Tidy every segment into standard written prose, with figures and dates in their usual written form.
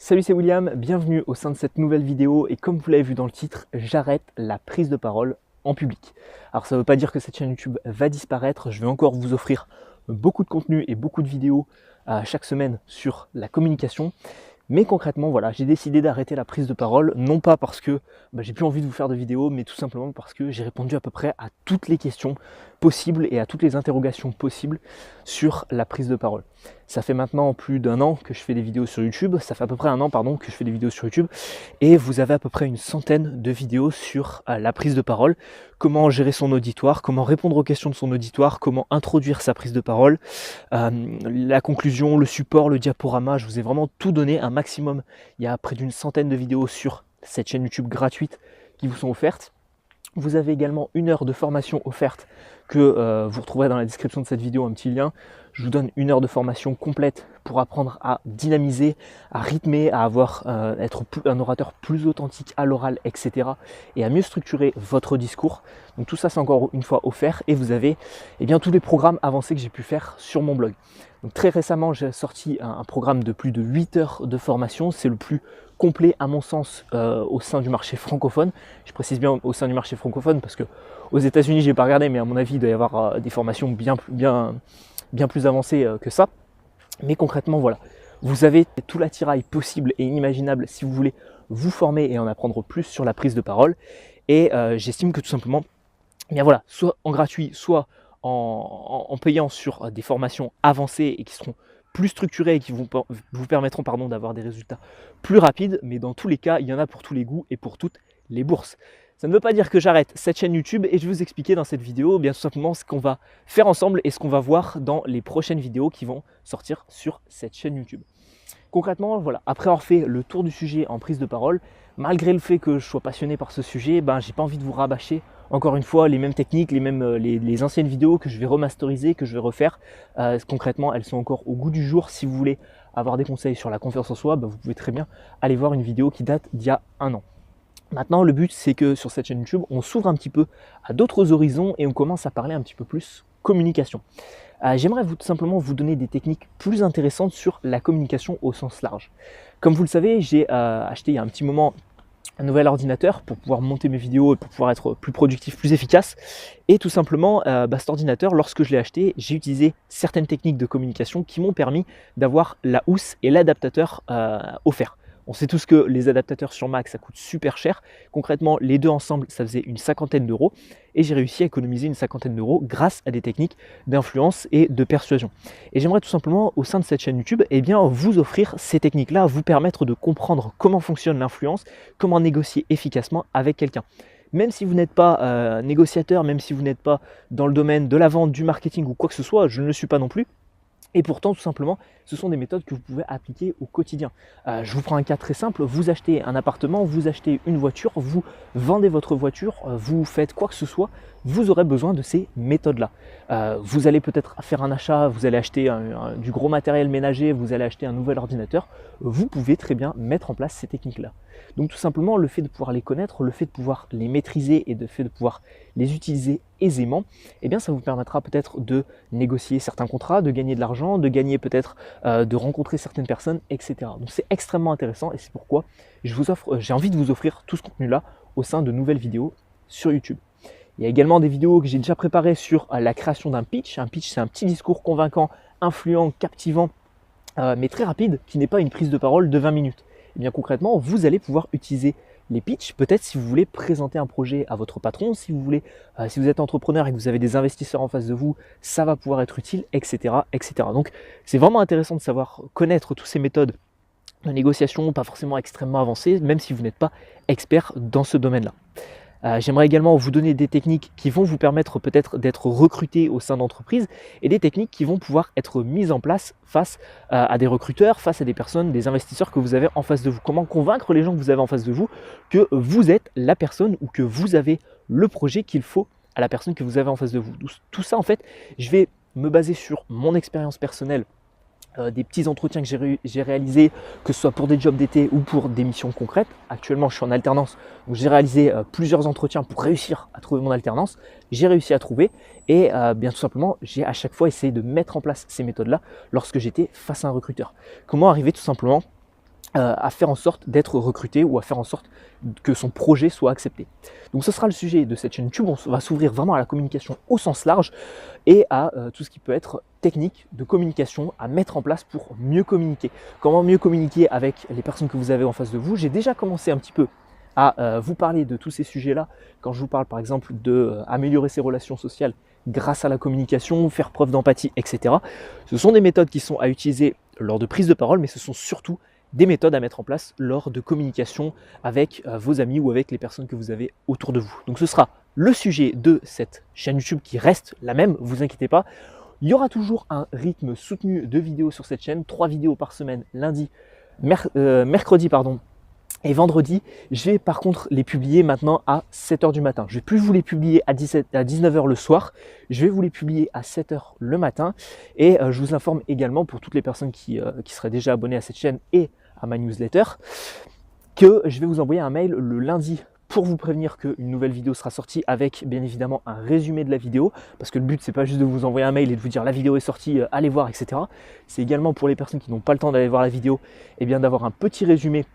Salut, c'est William, bienvenue au sein de cette nouvelle vidéo et comme vous l'avez vu dans le titre, j'arrête la prise de parole en public. Alors ça ne veut pas dire que cette chaîne YouTube va disparaître, je vais encore vous offrir beaucoup de contenu et beaucoup de vidéos chaque semaine sur la communication. Mais concrètement, voilà, j'ai décidé d'arrêter la prise de parole, non pas parce que j'ai plus envie de vous faire de vidéos, mais tout simplement parce que j'ai répondu à peu près à toutes les questions possibles et à toutes les interrogations possibles sur la prise de parole. Ça fait maintenant plus d'un an que je fais des vidéos sur YouTube, ça fait à peu près un an, pardon, que je fais des vidéos sur YouTube, et vous avez à peu près une centaine de vidéos sur la prise de parole, comment gérer son auditoire, comment répondre aux questions de son auditoire, comment introduire sa prise de parole, la conclusion, le support, le diaporama, je vous ai vraiment tout donné, un maximum. Il y a près d'une centaine de vidéos sur cette chaîne YouTube gratuite qui vous sont offertes. Vous avez également 1 heure de formation offerte que vous retrouverez dans la description de cette vidéo, un petit lien. Je vous donne 1 heure de formation complète pour apprendre à dynamiser, à rythmer, à être un orateur plus authentique à l'oral, etc. et à mieux structurer votre discours. Donc tout ça, c'est encore une fois offert et vous avez tous les programmes avancés que j'ai pu faire sur mon blog. Donc très récemment, j'ai sorti un programme de plus de 8 heures de formation. C'est le plus complet à mon sens au sein du marché francophone. Je précise bien au sein du marché francophone parce que aux États-Unis, j'ai pas regardé, mais à mon avis, il doit y avoir des formations bien plus avancées que ça. Mais concrètement, voilà, vous avez tout l'attirail possible et inimaginable si vous voulez vous former et en apprendre plus sur la prise de parole. Et j'estime que tout simplement, voilà, soit en gratuit, soit en payant sur des formations avancées et qui seront plus structurées et qui vous permettront d'avoir des résultats plus rapides. Mais dans tous les cas, il y en a pour tous les goûts et pour toutes les bourses. Ça ne veut pas dire que j'arrête cette chaîne YouTube et je vais vous expliquer dans cette vidéo bien tout simplement ce qu'on va faire ensemble et ce qu'on va voir dans les prochaines vidéos qui vont sortir sur cette chaîne YouTube. Concrètement, voilà, après avoir fait le tour du sujet en prise de parole, malgré le fait que je sois passionné par ce sujet, j'ai pas envie de vous rabâcher encore une fois les mêmes techniques, les anciennes vidéos que je vais remasteriser, que je vais refaire. Concrètement, elles sont encore au goût du jour. Si vous voulez avoir des conseils sur la confiance en soi, vous pouvez très bien aller voir une vidéo qui date d'il y a un an. Maintenant, le but, c'est que sur cette chaîne YouTube, on s'ouvre un petit peu à d'autres horizons et on commence à parler un petit peu plus communication. J'aimerais tout simplement vous donner des techniques plus intéressantes sur la communication au sens large. Comme vous le savez, j'ai acheté il y a un petit moment un nouvel ordinateur pour pouvoir monter mes vidéos et pour pouvoir être plus productif, plus efficace. Et tout simplement, cet ordinateur, lorsque je l'ai acheté, j'ai utilisé certaines techniques de communication qui m'ont permis d'avoir la housse et l'adaptateur offerts. On sait tous que les adaptateurs sur Mac, ça coûte super cher. Concrètement, les deux ensemble, ça faisait une cinquantaine d'euros. Et j'ai réussi à économiser une cinquantaine d'euros grâce à des techniques d'influence et de persuasion. Et j'aimerais tout simplement, au sein de cette chaîne YouTube, vous offrir ces techniques-là, vous permettre de comprendre comment fonctionne l'influence, comment négocier efficacement avec quelqu'un. Même si vous n'êtes pas négociateur, même si vous n'êtes pas dans le domaine de la vente, du marketing ou quoi que ce soit, je ne le suis pas non plus. Et pourtant, tout simplement, ce sont des méthodes que vous pouvez appliquer au quotidien. Je vous prends un cas très simple, vous achetez un appartement, vous achetez une voiture, vous vendez votre voiture, vous faites quoi que ce soit, vous aurez besoin de ces méthodes-là. Vous allez peut-être faire un achat, vous allez acheter du gros matériel ménager, vous allez acheter un nouvel ordinateur, vous pouvez très bien mettre en place ces techniques-là. Donc tout simplement, le fait de pouvoir les connaître, le fait de pouvoir les maîtriser et le fait de pouvoir les utiliser aisément, ça vous permettra peut-être de négocier certains contrats, de gagner de l'argent, de gagner peut-être de rencontrer certaines personnes, etc. Donc c'est extrêmement intéressant et c'est pourquoi j'ai envie de vous offrir tout ce contenu-là au sein de nouvelles vidéos sur YouTube. Il y a également des vidéos que j'ai déjà préparées sur la création d'un pitch. Un pitch, c'est un petit discours convaincant, influent, captivant, mais très rapide, qui n'est pas une prise de parole de 20 minutes. Et bien concrètement, vous allez pouvoir utiliser les pitchs, peut-être si vous voulez présenter un projet à votre patron, si vous êtes entrepreneur et que vous avez des investisseurs en face de vous, ça va pouvoir être utile, etc. etc. Donc c'est vraiment intéressant de savoir connaître toutes ces méthodes de négociation, pas forcément extrêmement avancées, même si vous n'êtes pas expert dans ce domaine-là. J'aimerais également vous donner des techniques qui vont vous permettre peut-être d'être recruté au sein d'entreprises et des techniques qui vont pouvoir être mises en place face à des recruteurs, face à des personnes, des investisseurs que vous avez en face de vous. Comment convaincre les gens que vous avez en face de vous que vous êtes la personne ou que vous avez le projet qu'il faut à la personne que vous avez en face de vous. Tout ça, en fait, je vais me baser sur mon expérience personnelle, des petits entretiens que j'ai réalisés, que ce soit pour des jobs d'été ou pour des missions concrètes. Actuellement, je suis en alternance, donc j'ai réalisé plusieurs entretiens pour réussir à trouver mon alternance. J'ai réussi à trouver et bien tout simplement, j'ai à chaque fois essayé de mettre en place ces méthodes-là lorsque j'étais face à un recruteur. Comment arriver tout simplement à faire en sorte d'être recruté ou à faire en sorte que son projet soit accepté. Donc ce sera le sujet de cette chaîne YouTube. On va s'ouvrir vraiment à la communication au sens large et à tout ce qui peut être technique de communication à mettre en place pour mieux communiquer. Comment mieux communiquer avec les personnes que vous avez en face de vous. J'ai déjà commencé un petit peu à vous parler de tous ces sujets-là quand je vous parle par exemple de améliorer ses relations sociales grâce à la communication, faire preuve d'empathie, etc. Ce sont des méthodes qui sont à utiliser lors de prise de parole, mais ce sont surtout des méthodes à mettre en place lors de communication avec vos amis ou avec les personnes que vous avez autour de vous. Donc ce sera le sujet de cette chaîne YouTube qui reste la même, vous inquiétez pas. Il y aura toujours un rythme soutenu de vidéos sur cette chaîne, 3 vidéos par semaine, mercredi et vendredi. Je vais par contre les publier maintenant à 7h du matin. Je ne vais plus vous les publier à 19h le soir, je vais vous les publier à 7h le matin. Et je vous informe également pour toutes les personnes qui seraient déjà abonnées à cette chaîne et à ma newsletter, que je vais vous envoyer un mail le lundi pour vous prévenir qu'une nouvelle vidéo sera sortie avec bien évidemment un résumé de la vidéo, parce que le but c'est pas juste de vous envoyer un mail et de vous dire la vidéo est sortie, allez voir, etc. C'est également pour les personnes qui n'ont pas le temps d'aller voir la vidéo, et bien d'avoir un petit résumé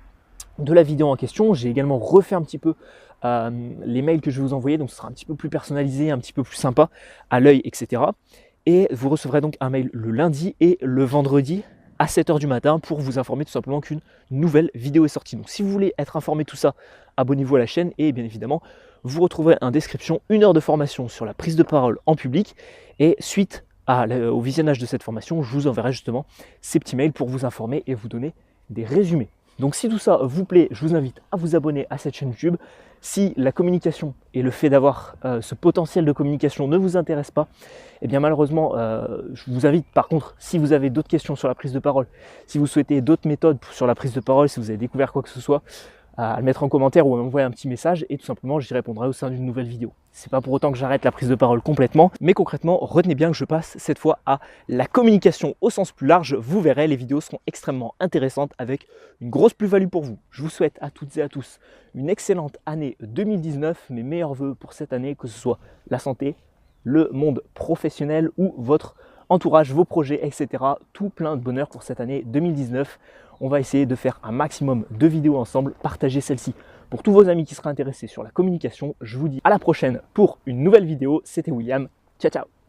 de la vidéo en question. J'ai également refait un petit peu les mails que je vais vous envoyer, donc ce sera un petit peu plus personnalisé, un petit peu plus sympa à l'œil, etc. Et vous recevrez donc un mail le lundi et le vendredi à 7h du matin pour vous informer tout simplement qu'une nouvelle vidéo est sortie. Donc si vous voulez être informé de tout ça, abonnez-vous à la chaîne et bien évidemment, vous retrouverez en description 1 heure de formation sur la prise de parole en public. Et suite au visionnage de cette formation, je vous enverrai justement ces petits mails pour vous informer et vous donner des résumés. Donc si tout ça vous plaît, je vous invite à vous abonner à cette chaîne YouTube. Si la communication et le fait d'avoir ce potentiel de communication ne vous intéresse pas, eh bien malheureusement, je vous invite par contre, si vous avez d'autres questions sur la prise de parole, si vous souhaitez d'autres méthodes sur la prise de parole, si vous avez découvert quoi que ce soit, à le mettre en commentaire ou à m'envoyer un petit message et tout simplement j'y répondrai au sein d'une nouvelle vidéo. C'est pas pour autant que j'arrête la prise de parole complètement, mais concrètement, retenez bien que je passe cette fois à la communication au sens plus large. Vous verrez, les vidéos seront extrêmement intéressantes avec une grosse plus-value pour vous. Je vous souhaite à toutes et à tous une excellente année 2019, mes meilleurs voeux pour cette année, que ce soit la santé, le monde professionnel ou votre entourage, vos projets, etc. Tout plein de bonheur pour cette année 2019. On va essayer de faire un maximum de vidéos ensemble, partager celle-ci pour tous vos amis qui seraient intéressés sur la communication. Je vous dis à la prochaine pour une nouvelle vidéo. C'était William. Ciao, ciao.